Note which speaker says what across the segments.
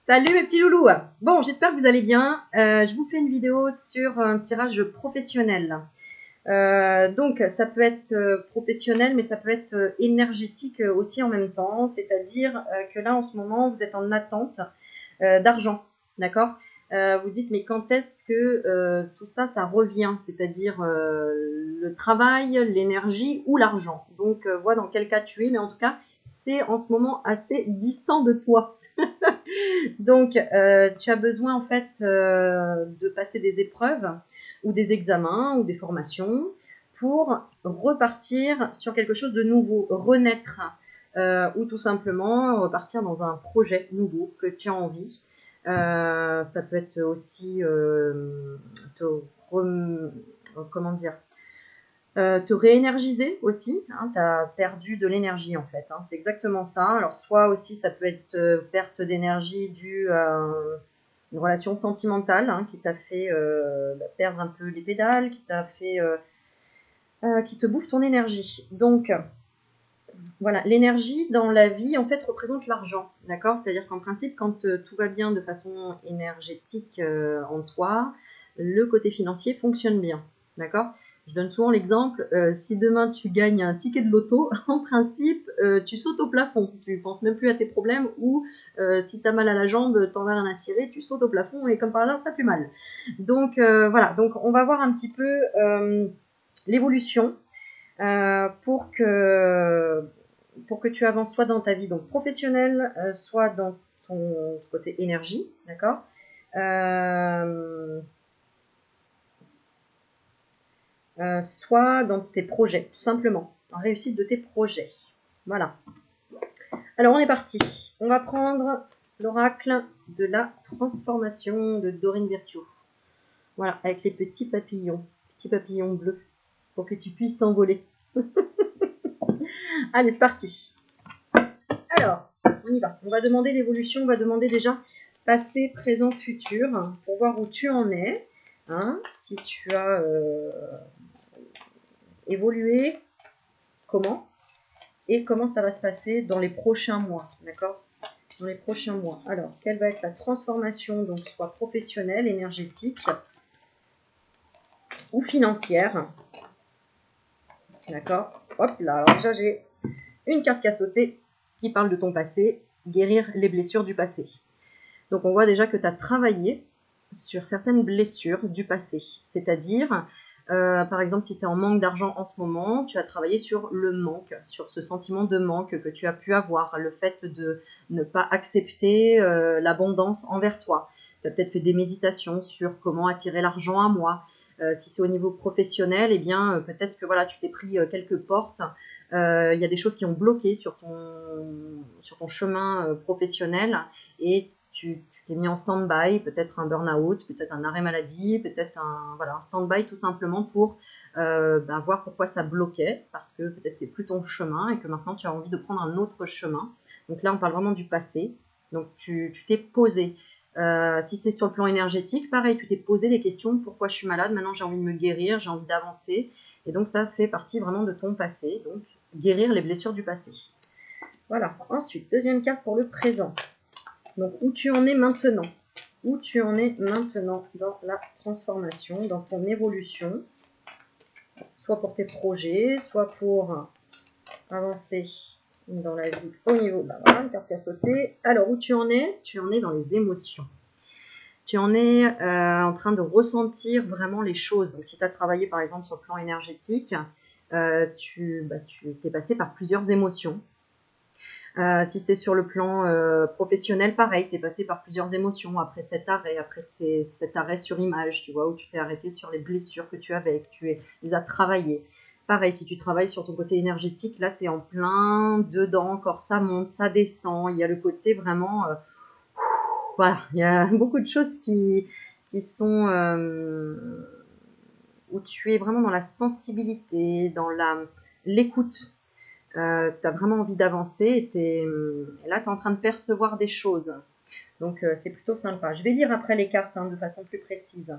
Speaker 1: Salut mes petits loulous. Bon, j'espère que vous allez bien. Je vous fais une vidéo sur un tirage professionnel. Donc, ça peut être professionnel, mais ça peut être énergétique aussi en même temps. C'est-à-dire que là, en ce moment, vous êtes en attente d'argent. D'accord? Vous dites, mais quand est-ce que tout ça, ça revient? C'est-à-dire le travail, l'énergie ou l'argent. Donc, vois dans quel cas tu es, mais en tout cas, c'est en ce moment assez distant de toi. Donc, tu as besoin en fait de passer des épreuves ou des examens ou des formations pour repartir sur quelque chose de nouveau, renaître ou tout simplement repartir dans un projet nouveau que tu as envie. Ça peut être aussi comment dire, te réénergiser aussi, hein, tu as perdu de l'énergie en fait, hein, c'est exactement ça. Alors soit aussi ça peut être perte d'énergie due à une relation sentimentale hein, qui t'a fait perdre un peu les pédales, qui t'a fait qui te bouffe ton énergie. Donc voilà, l'énergie dans la vie en fait représente l'argent, d'accord? C'est-à-dire qu'en principe quand tout va bien de façon énergétique en toi, le côté financier fonctionne bien. D'accord? Je donne souvent l'exemple, si demain tu gagnes un ticket de loto, en principe, tu sautes au plafond. Tu ne penses même plus à tes problèmes ou si tu as mal à la jambe, t'en as rien à cirer, tu sautes au plafond et comme par hasard, tu n'as plus mal. Donc voilà, donc on va voir un petit peu l'évolution pour que tu avances soit dans ta vie donc professionnelle, soit dans ton côté énergie, d'accord? Soit dans tes projets, tout simplement, en réussite de tes projets. Voilà. Alors on est parti. On va prendre l'oracle de la transformation de Dorine Virtue. Voilà, avec les petits papillons bleus, pour que tu puisses t'envoler. Allez, c'est parti. Alors, on y va. On va demander l'évolution, on va demander déjà passé, présent, futur, pour voir où tu en es. Hein, si tu as évolué, comment et comment ça va se passer dans les prochains mois, d'accord? Dans les prochains mois. Alors, quelle va être la transformation, donc soit professionnelle, énergétique ou financière, d'accord? Hop là, alors déjà j'ai une carte qui a sauté qui parle de ton passé, guérir les blessures du passé. Donc on voit déjà que tu as travaillé sur certaines blessures du passé, c'est-à-dire par exemple, si tu es en manque d'argent en ce moment, tu as travaillé sur le manque, sur ce sentiment de manque que tu as pu avoir, le fait de ne pas accepter l'abondance envers toi. Tu as peut-être fait des méditations sur comment attirer l'argent à moi. Si c'est au niveau professionnel, eh bien, peut-être que voilà, tu t'es pris quelques portes. Il y a des choses qui ont bloqué sur ton chemin professionnel et tu t'es mis en stand-by, peut-être un burn-out, peut-être un arrêt maladie, peut-être un stand-by tout simplement pour voir pourquoi ça bloquait, parce que peut-être c'est plus ton chemin et que maintenant tu as envie de prendre un autre chemin. Donc là, on parle vraiment du passé. Donc tu t'es posé. Si c'est sur le plan énergétique, pareil, tu t'es posé les questions, pourquoi je suis malade, maintenant j'ai envie de me guérir, j'ai envie d'avancer. Et donc ça fait partie vraiment de ton passé, donc guérir les blessures du passé. Voilà, ensuite, deuxième carte pour le présent. Donc, où tu en es maintenant? Où tu en es maintenant dans la transformation, dans ton évolution, soit pour tes projets, soit pour avancer dans la vie au niveau, voilà, une carte qui a sauté. Alors, où tu en es? Tu en es dans les émotions. Tu en es en train de ressentir vraiment les choses. Donc, si tu as travaillé par exemple sur le plan énergétique, tu t'es passé par plusieurs émotions. Si c'est sur le plan professionnel, pareil, tu es passé par plusieurs émotions après cet arrêt sur image, tu vois, où tu t'es arrêté sur les blessures que tu avais, que tu les as travaillées. Pareil, si tu travailles sur ton côté énergétique, là, tu es en plein dedans, encore ça monte, ça descend. Il y a le côté vraiment... voilà, il y a beaucoup de choses qui sont... où tu es vraiment dans la sensibilité, dans l'écoute. Tu as vraiment envie d'avancer et là, tu es en train de percevoir des choses. Donc, c'est plutôt sympa. Je vais lire après les cartes de façon plus précise.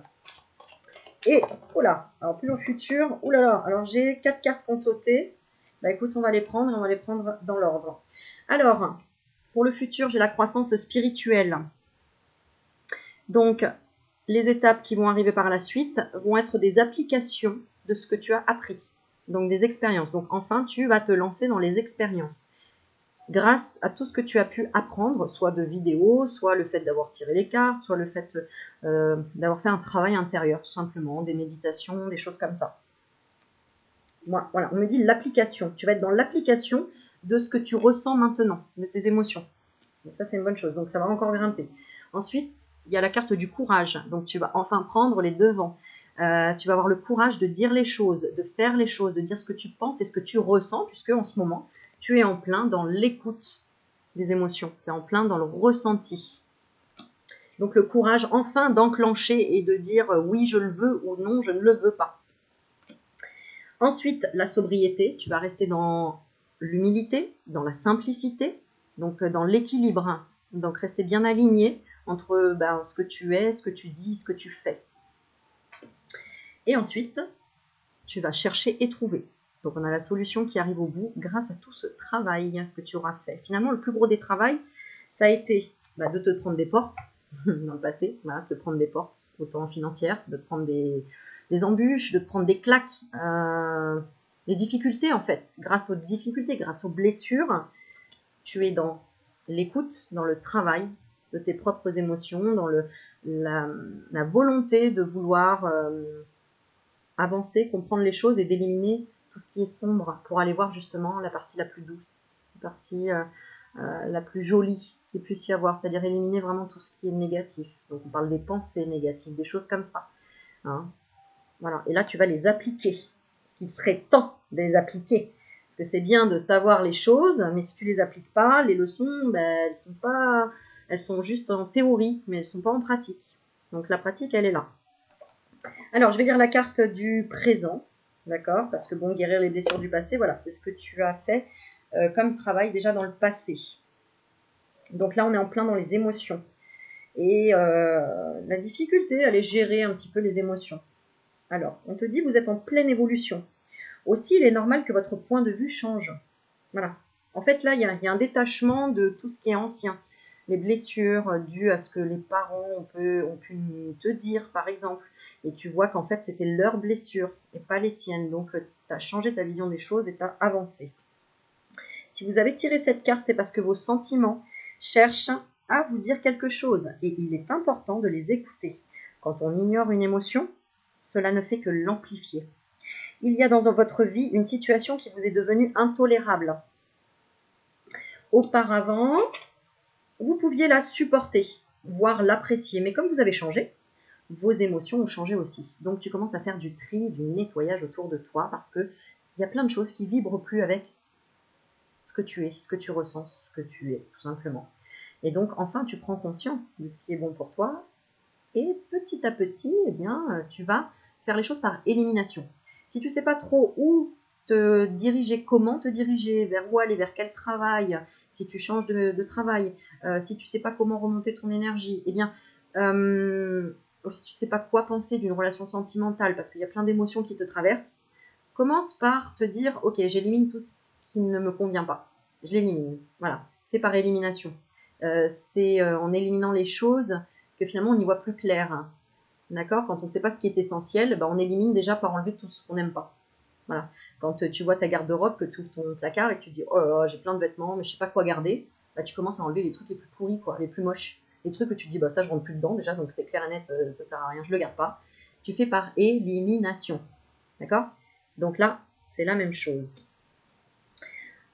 Speaker 1: Et, oh là, alors plus au futur, oh là là, alors j'ai 4 cartes qui ont sauté. Bah écoute, on va les prendre dans l'ordre. Alors, pour le futur, j'ai la croissance spirituelle. Donc, les étapes qui vont arriver par la suite vont être des applications de ce que tu as appris, donc des expériences. Donc, enfin, tu vas te lancer dans les expériences grâce à tout ce que tu as pu apprendre, soit de vidéos, soit le fait d'avoir tiré les cartes, soit le fait d'avoir fait un travail intérieur, tout simplement, des méditations, des choses comme ça. Voilà, on me dit l'application. Tu vas être dans l'application de ce que tu ressens maintenant, de tes émotions. Donc ça, c'est une bonne chose. Donc ça va encore grimper. Ensuite, il y a la carte du courage. Donc tu vas enfin prendre les devants. Tu vas avoir le courage de dire les choses, de faire les choses, de dire ce que tu penses et ce que tu ressens, puisque en ce moment, tu es en plein dans l'écoute des émotions. Tu es en plein dans le ressenti. Donc le courage enfin d'enclencher et de dire oui, je le veux ou non, je ne le veux pas. Ensuite, la sobriété. Tu vas rester dans l'humilité, dans la simplicité, donc dans l'équilibre. Donc rester bien aligné entre ce que tu es, ce que tu dis, ce que tu fais. Et ensuite, tu vas chercher et trouver. Donc on a la solution qui arrive au bout grâce à tout ce travail que tu auras fait. Finalement, le plus gros des travaux, ça a été de te prendre des portes dans le passé, voilà, de te prendre des portes, autant financières, de te prendre des embûches, de te prendre des claques, des difficultés en fait. Grâce aux difficultés, grâce aux blessures, tu es dans l'écoute, dans le travail de tes propres émotions, dans la volonté de vouloir avancer, comprendre les choses et d'éliminer tout ce qui est sombre pour aller voir justement la partie la plus douce, la partie la plus jolie qu'il puisse y avoir, c'est-à-dire éliminer vraiment tout ce qui est négatif. Donc on parle des pensées négatives, des choses comme ça. Hein. Voilà. Et là tu vas les appliquer, parce qu'il serait temps de les appliquer. Parce que c'est bien de savoir les choses, mais si tu les appliques pas, les leçons, elles sont juste en théorie, mais elles ne sont pas en pratique. Donc la pratique, elle est là. Alors, je vais lire la carte du présent, d'accord? Parce que bon, guérir les blessures du passé, voilà, c'est ce que tu as fait comme travail déjà dans le passé. Donc là, on est en plein dans les émotions. Et la difficulté, elle est gérer un petit peu les émotions. Alors, on te dit, vous êtes en pleine évolution. Aussi, il est normal que votre point de vue change. Voilà. En fait, là, il y a un détachement de tout ce qui est ancien. Les blessures dues à ce que les parents ont pu te dire, par exemple. Et tu vois qu'en fait, c'était leurs blessures et pas les tiennes. Donc, tu as changé ta vision des choses et tu as avancé. Si vous avez tiré cette carte, c'est parce que vos sentiments cherchent à vous dire quelque chose. Et il est important de les écouter. Quand on ignore une émotion, cela ne fait que l'amplifier. Il y a dans votre vie une situation qui vous est devenue intolérable. Auparavant, vous pouviez la supporter, voire l'apprécier. Mais comme vous avez changé, vos émotions ont changé aussi. Donc tu commences à faire du tri, du nettoyage autour de toi parce qu'il y a plein de choses qui ne vibrent plus avec ce que tu es, ce que tu ressens, ce que tu es, tout simplement. Et donc enfin, tu prends conscience de ce qui est bon pour toi et petit à petit, tu vas faire les choses par élimination. Si tu ne sais pas trop où te diriger, comment te diriger, vers où aller, vers quel travail, si tu changes de travail, si tu ne sais pas comment remonter ton énergie, si tu ne sais pas quoi penser d'une relation sentimentale, parce qu'il y a plein d'émotions qui te traversent, commence par te dire, ok, j'élimine tout ce qui ne me convient pas. Je l'élimine. Voilà, fais par élimination. C'est en éliminant les choses que finalement on y voit plus clair. D'accord? Quand on ne sait pas ce qui est essentiel, on élimine déjà par enlever tout ce qu'on n'aime pas. Voilà. Quand tu vois ta garde-robe, que tu ouvres ton placard et que tu dis oh là là, j'ai plein de vêtements, mais je ne sais pas quoi garder, tu commences à enlever les trucs les plus pourris, quoi, les plus moches. Les trucs que tu dis ça je rentre plus dedans déjà, donc c'est clair et net, ça sert à rien, je le garde pas. Tu fais par élimination. D'accord? Donc là, c'est la même chose.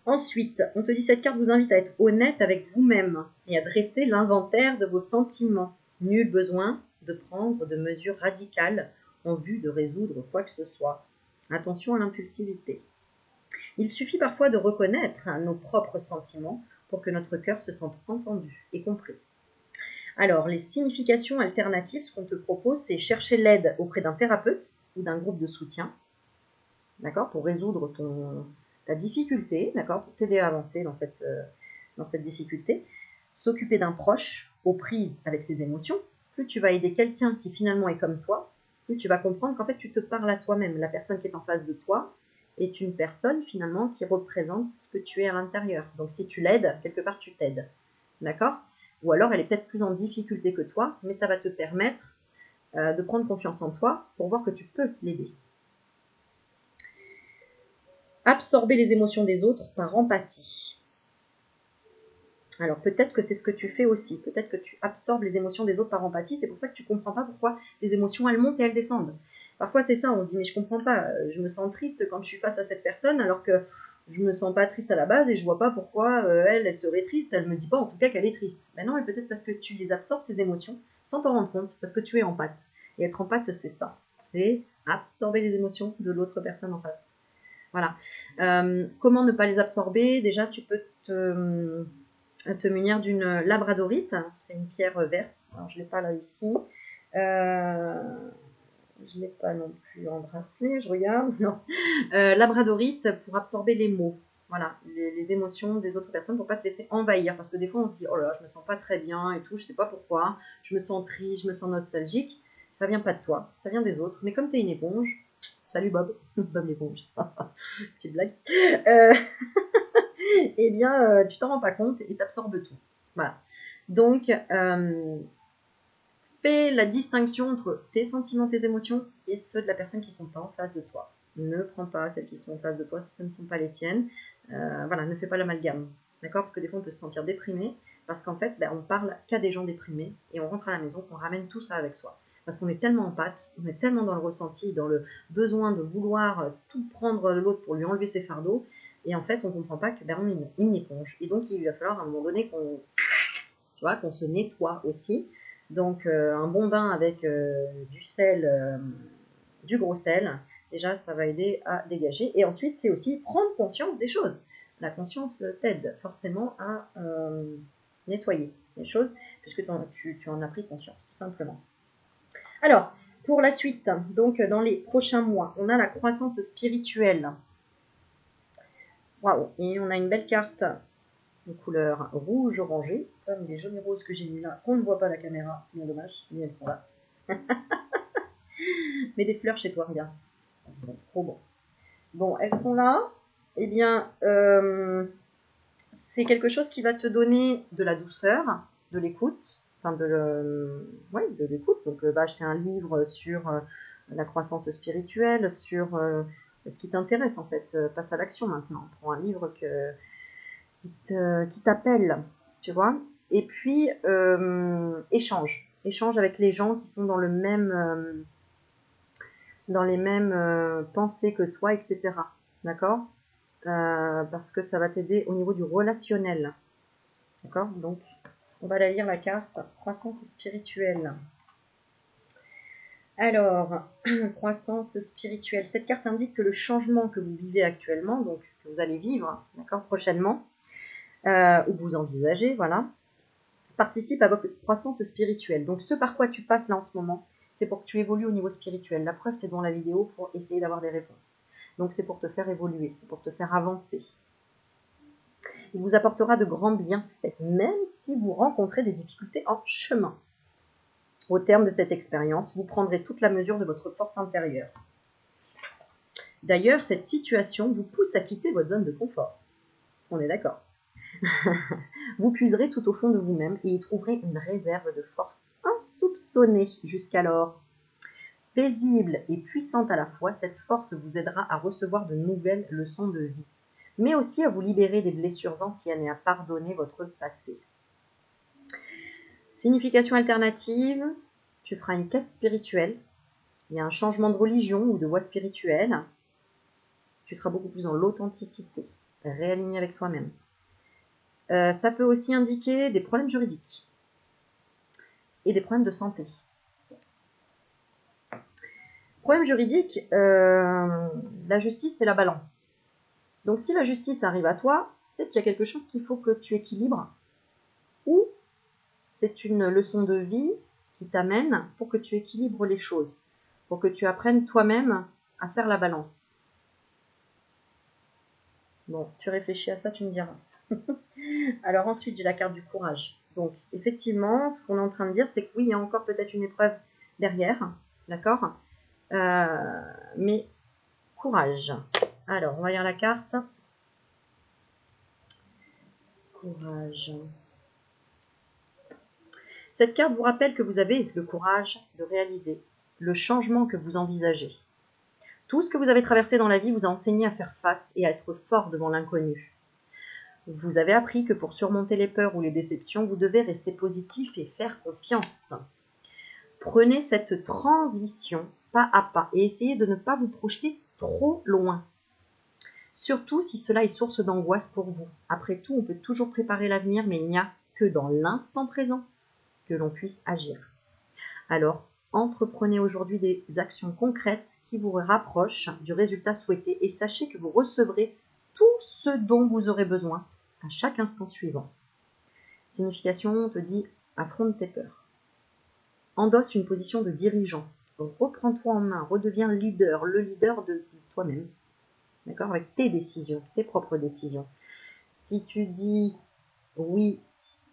Speaker 1: Ensuite, on te dit cette carte vous invite à être honnête avec vous-même et à dresser l'inventaire de vos sentiments. Nul besoin de prendre de mesures radicales en vue de résoudre quoi que ce soit. Attention à l'impulsivité. Il suffit parfois de reconnaître nos propres sentiments pour que notre cœur se sente entendu et compris. Alors, les significations alternatives, ce qu'on te propose, c'est chercher l'aide auprès d'un thérapeute ou d'un groupe de soutien, d'accord, pour résoudre ta difficulté, d'accord, pour t'aider à avancer dans cette difficulté. S'occuper d'un proche aux prises avec ses émotions. Plus tu vas aider quelqu'un qui finalement est comme toi, plus tu vas comprendre qu'en fait tu te parles à toi-même. La personne qui est en face de toi est une personne finalement qui représente ce que tu es à l'intérieur. Donc si tu l'aides, quelque part tu t'aides. D'accord? Ou alors, elle est peut-être plus en difficulté que toi, mais ça va te permettre de prendre confiance en toi pour voir que tu peux l'aider. Absorber les émotions des autres par empathie. Alors peut-être que c'est ce que tu fais aussi, peut-être que tu absorbes les émotions des autres par empathie, c'est pour ça que tu ne comprends pas pourquoi les émotions elles montent et elles descendent. Parfois c'est ça, on se dit mais je ne comprends pas, je me sens triste quand je suis face à cette personne alors que je ne me sens pas triste à la base et je ne vois pas pourquoi elle serait triste, elle ne me dit pas en tout cas qu'elle est triste. Ben non, mais peut-être parce que tu les absorbes ces émotions sans t'en rendre compte, parce que tu es empathe. Et être empathe c'est ça, c'est absorber les émotions de l'autre personne en face. Voilà. Comment ne pas les absorber? Déjà tu peux te munir d'une labradorite, c'est une pierre verte, alors je ne l'ai pas là ici, je ne l'ai pas non plus en bracelet, je regarde, non, labradorite pour absorber les mots, voilà, les émotions des autres personnes pour ne pas te laisser envahir, parce que des fois on se dit, oh là, je me sens pas très bien et tout, je sais pas pourquoi, je me sens triste, je me sens nostalgique, ça vient pas de toi, ça vient des autres, mais comme tu es une éponge, salut Bob, Bob l'éponge, petite blague, eh bien, tu t'en rends pas compte et t'absorbes tout. Voilà. Donc, fais la distinction entre tes sentiments, tes émotions et ceux de la personne qui ne sont pas en face de toi. Ne prends pas celles qui sont en face de toi si ce ne sont pas les tiennes. Voilà, ne fais pas l'amalgame. D'accord? Parce que des fois, on peut se sentir déprimé parce qu'en fait, on parle qu'à des gens déprimés et on rentre à la maison, on ramène tout ça avec soi. Parce qu'on est tellement en pâte, on est tellement dans le ressenti, dans le besoin de vouloir tout prendre de l'autre pour lui enlever ses fardeaux. Et en fait, on ne comprend pas qu'on est une éponge. Et donc, il va falloir à un moment donné qu'on se nettoie aussi. Donc, un bon bain avec du sel, du gros sel, déjà, ça va aider à dégager. Et ensuite, c'est aussi prendre conscience des choses. La conscience t'aide forcément à nettoyer les choses, puisque tu en as pris conscience, tout simplement. Alors, pour la suite, donc dans les prochains mois, on a la croissance spirituelle. Waouh! Et on a une belle carte de couleur rouge orangé, comme les jolies roses que j'ai mis là, qu'on ne voit pas à la caméra, c'est bien dommage, mais elles sont là. Mais des fleurs chez toi, regarde. Elles sont trop bons. Bon, elles sont là. Eh bien, c'est quelque chose qui va te donner de la douceur, de l'écoute, enfin de l'écoute. Donc, va acheter un livre sur la croissance spirituelle, sur ce qui t'intéresse en fait. Passe à l'action maintenant. Prends un livre qui t'appelle, tu vois. Et puis, échange avec les gens qui sont dans les mêmes pensées que toi, etc. D'accord? Parce que ça va t'aider au niveau du relationnel. D'accord? Donc, on va la lire la carte croissance spirituelle. Alors, croissance spirituelle. Cette carte indique que le changement que vous vivez actuellement, donc que vous allez vivre, d'accord, prochainement, ou que vous envisagez, voilà, participe à votre croissance spirituelle. Donc, ce par quoi tu passes là en ce moment, c'est pour que tu évolues au niveau spirituel. La preuve, tu es dans la vidéo pour essayer d'avoir des réponses. Donc, c'est pour te faire évoluer, c'est pour te faire avancer. Il vous apportera de grands bienfaits, même si vous rencontrez des difficultés en chemin. Au terme de cette expérience, vous prendrez toute la mesure de votre force intérieure. D'ailleurs, cette situation vous pousse à quitter votre zone de confort. On est d'accord. Vous puiserez tout au fond de vous-même et y trouverez une réserve de force insoupçonnée jusqu'alors. Paisible et puissante à la fois, cette force vous aidera à recevoir de nouvelles leçons de vie, mais aussi à vous libérer des blessures anciennes et à pardonner votre passé. Signification alternative, tu feras une quête spirituelle, il y a un changement de religion ou de voie spirituelle, tu seras beaucoup plus dans l'authenticité, réaligné avec toi-même. Ça peut aussi indiquer des problèmes juridiques et des problèmes de santé. Problème juridique, la justice, c'est la balance. Donc si la justice arrive à toi, c'est qu'il y a quelque chose qu'il faut que tu équilibres, ou c'est une leçon de vie qui t'amène pour que tu équilibres les choses, pour que tu apprennes toi-même à faire la balance. Bon, tu réfléchis à ça, tu me diras. Alors ensuite, j'ai la carte du courage. Donc effectivement, ce qu'on est en train de dire, c'est que oui, il y a encore peut-être une épreuve derrière, d'accord, mais courage. Alors, on va lire la carte. Courage. Cette carte vous rappelle que vous avez le courage de réaliser le changement que vous envisagez. Tout ce que vous avez traversé dans la vie vous a enseigné à faire face et à être fort devant l'inconnu. Vous avez appris que pour surmonter les peurs ou les déceptions, vous devez rester positif et faire confiance. Prenez cette transition pas à pas et essayez de ne pas vous projeter trop loin. Surtout si cela est source d'angoisse pour vous. Après tout, on peut toujours préparer l'avenir, mais il n'y a que dans l'instant présent que l'on puisse agir. Alors, entreprenez aujourd'hui des actions concrètes qui vous rapprochent du résultat souhaité et sachez que vous recevrez tout ce dont vous aurez besoin à chaque instant suivant. Signification, on te dit, affronte tes peurs. Endosse une position de dirigeant. Reprends-toi en main, redeviens le leader de toi-même. D'accord? Avec tes décisions, tes propres décisions. Si tu dis oui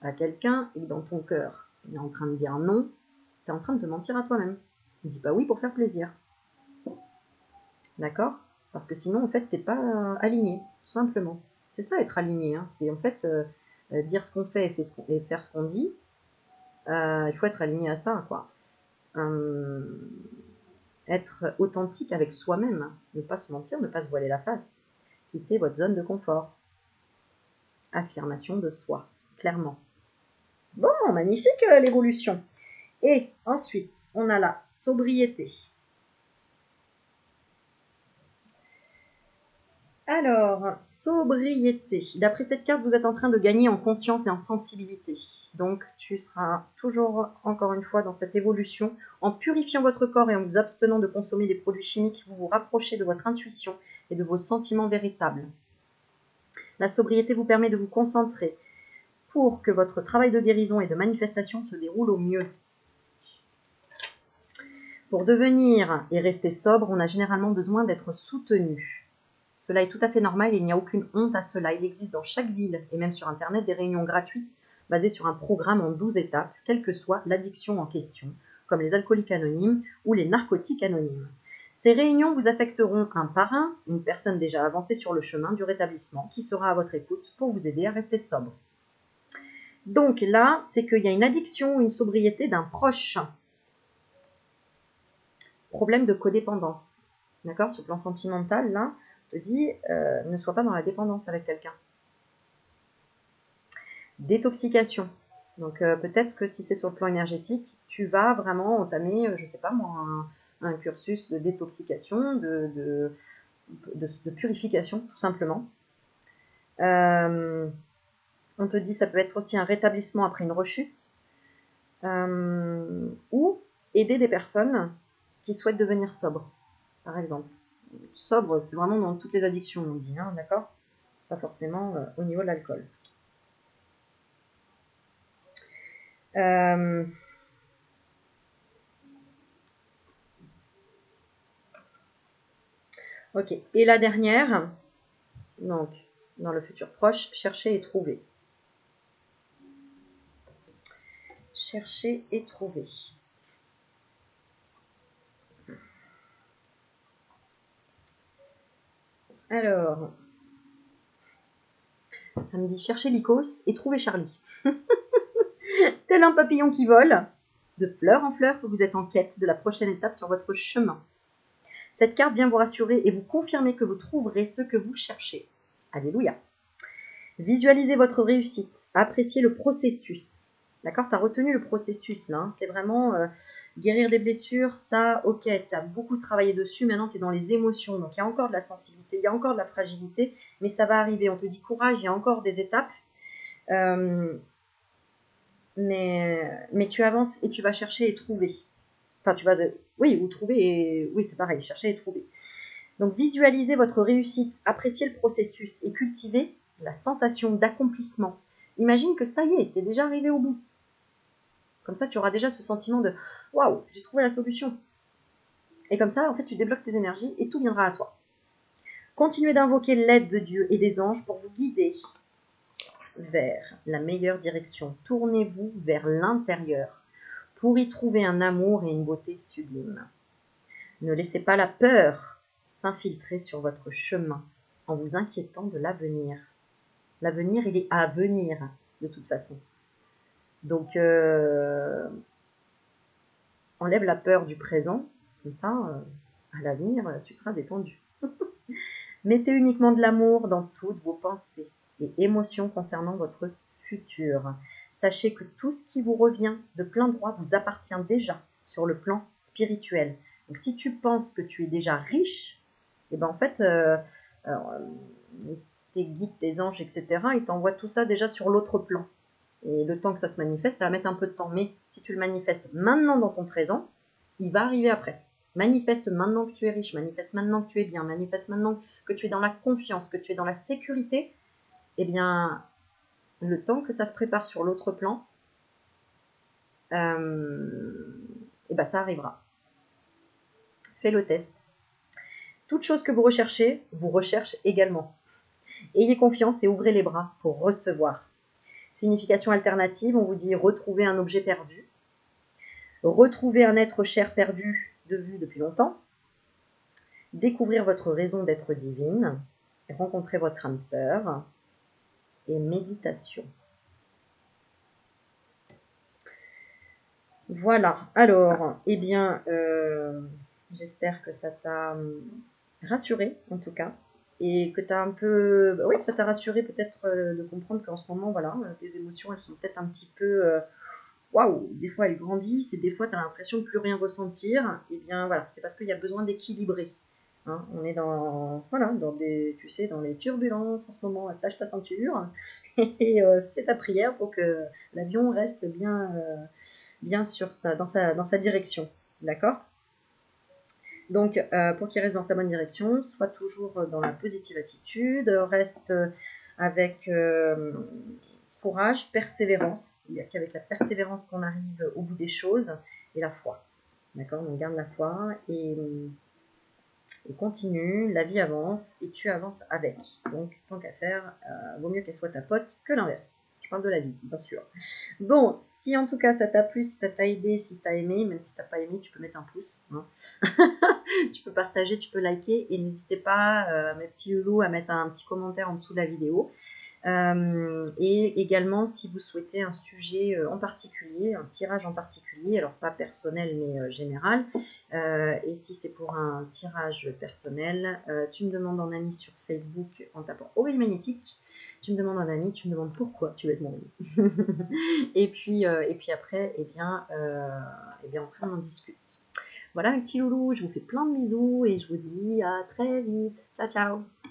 Speaker 1: à quelqu'un et que dans ton cœur, il est en train de dire non, tu es en train de te mentir à toi-même. Ne dis pas oui pour faire plaisir. D'accord? Parce que sinon, en fait, tu n'es pas aligné, tout simplement. C'est ça, être aligné. Hein. C'est en fait dire ce qu'on fait et faire ce qu'on dit. Il faut être aligné à ça, quoi. Être authentique avec soi-même. Ne pas se mentir, ne pas se voiler la face. Quitter votre zone de confort. Affirmation de soi, clairement. Bon, magnifique l'évolution. Et ensuite, on a la sobriété. Alors, sobriété. D'après cette carte, vous êtes en train de gagner en conscience et en sensibilité. Donc, tu seras toujours, encore une fois, dans cette évolution. En purifiant votre corps et en vous abstenant de consommer des produits chimiques, vous vous rapprochez de votre intuition et de vos sentiments véritables. La sobriété vous permet de vous concentrer pour que votre travail de guérison et de manifestation se déroule au mieux. Pour devenir et rester sobre, on a généralement besoin d'être soutenu. Cela est tout à fait normal et il n'y a aucune honte à cela. Il existe dans chaque ville et même sur Internet des réunions gratuites basées sur un programme en 12 étapes, quelle que soit l'addiction en question, comme les alcooliques anonymes ou les narcotiques anonymes. Ces réunions vous affecteront un par un, une personne déjà avancée sur le chemin du rétablissement qui sera à votre écoute pour vous aider à rester sobre. Donc là, c'est qu'il y a une addiction, une sobriété d'un proche. Problème de codépendance. D'accord? Sur le plan sentimental, là, te dit ne sois pas dans la dépendance avec quelqu'un. Détoxication. Donc peut-être que si c'est sur le plan énergétique, tu vas vraiment entamer, je ne sais pas moi, un cursus de détoxication, de purification, tout simplement. On te dit ça peut être aussi un rétablissement après une rechute, ou aider des personnes qui souhaitent devenir sobres, par exemple. Sobre, c'est vraiment dans toutes les addictions, on dit, hein, d'accord? Pas forcément au niveau de l'alcool. Ok, et la dernière, donc dans le futur proche, chercher et trouver. Chercher et trouver. Alors, ça me dit chercher Lycos et trouver Charlie. Tel un papillon qui vole, de fleur en fleur, vous êtes en quête de la prochaine étape sur votre chemin. Cette carte vient vous rassurer et vous confirmer que vous trouverez ce que vous cherchez. Alléluia. Visualisez votre réussite, appréciez le processus. D'accord? Tu as retenu le processus là, hein. C'est vraiment guérir des blessures, ça, ok, tu as beaucoup travaillé dessus, maintenant tu es dans les émotions, donc il y a encore de la sensibilité, il y a encore de la fragilité, mais ça va arriver, on te dit courage, il y a encore des étapes, mais tu avances et tu vas chercher et trouver. Enfin, tu vas, ou trouver, et oui, c'est pareil, chercher et trouver. Donc, visualisez votre réussite, appréciez le processus et cultivez la sensation d'accomplissement. Imagine que ça y est, tu es déjà arrivé au bout. Comme ça, tu auras déjà ce sentiment de « Waouh, j'ai trouvé la solution ». Et comme ça, en fait, tu débloques tes énergies et tout viendra à toi. Continuez d'invoquer l'aide de Dieu et des anges pour vous guider vers la meilleure direction. Tournez-vous vers l'intérieur pour y trouver un amour et une beauté sublime. Ne laissez pas la peur s'infiltrer sur votre chemin en vous inquiétant de l'avenir. L'avenir, il est à venir, de toute façon. Donc, enlève la peur du présent, comme ça, à l'avenir, tu seras détendu. Mettez uniquement de l'amour dans toutes vos pensées et émotions concernant votre futur. Sachez que tout ce qui vous revient de plein droit vous appartient déjà sur le plan spirituel. Donc si tu penses que tu es déjà riche, et ben en fait, tes guides, tes anges, etc., ils t'envoient tout ça déjà sur l'autre plan. Et le temps que ça se manifeste, ça va mettre un peu de temps. Mais si tu le manifestes maintenant dans ton présent, il va arriver après. Manifeste maintenant que tu es riche, manifeste maintenant que tu es bien, manifeste maintenant que tu es dans la confiance, que tu es dans la sécurité. Eh bien, le temps que ça se prépare sur l'autre plan, eh ben ça arrivera. Fais le test. Toute chose que vous recherchez, vous recherche également. Ayez confiance et ouvrez les bras pour recevoir. Signification alternative, on vous dit retrouver un objet perdu, retrouver un être cher perdu de vue depuis longtemps, découvrir votre raison d'être divine, rencontrer votre âme sœur et méditation. Voilà, alors, eh bien, j'espère que ça t'a rassuré en tout cas, et que tu as un peu, oui, ça t'a rassuré peut-être de comprendre qu'en ce moment, voilà, tes émotions, elles sont peut-être un petit peu, waouh, des fois elles grandissent et des fois tu as l'impression de plus rien ressentir. Eh bien voilà, c'est parce qu'il y a besoin d'équilibrer. Hein, on est dans, voilà, dans des, tu sais, dans les turbulences en ce moment. Attache ta ceinture et fais ta prière pour que l'avion reste bien, bien dans sa direction. D'accord? Donc, pour qu'il reste dans sa bonne direction, sois toujours dans la positive attitude, reste avec courage, persévérance. Il n'y a qu'avec la persévérance qu'on arrive au bout des choses, et la foi. D'accord? Donc, garde la foi et continue, la vie avance et tu avances avec. Donc, tant qu'à faire, vaut mieux qu'elle soit ta pote que l'inverse. Je parle de la vie, bien sûr. Bon, si en tout cas ça t'a plu, si ça t'a aidé, si t'as aimé, même si t'as pas aimé, tu peux mettre un pouce. Hein. Tu peux partager, tu peux liker et n'hésitez pas, mes petits loulous, à mettre un petit commentaire en dessous de la vidéo. Et également, si vous souhaitez un sujet en particulier, un tirage en particulier, alors pas personnel mais général, et si c'est pour un tirage personnel, tu me demandes en ami sur Facebook en tapant Aurélie Magnétique. Tu me demandes un ami, tu me demandes pourquoi tu veux être mon ami. et puis après, après on en discute. Voilà, mes petits loulous, je vous fais plein de bisous et je vous dis à très vite. Ciao, ciao.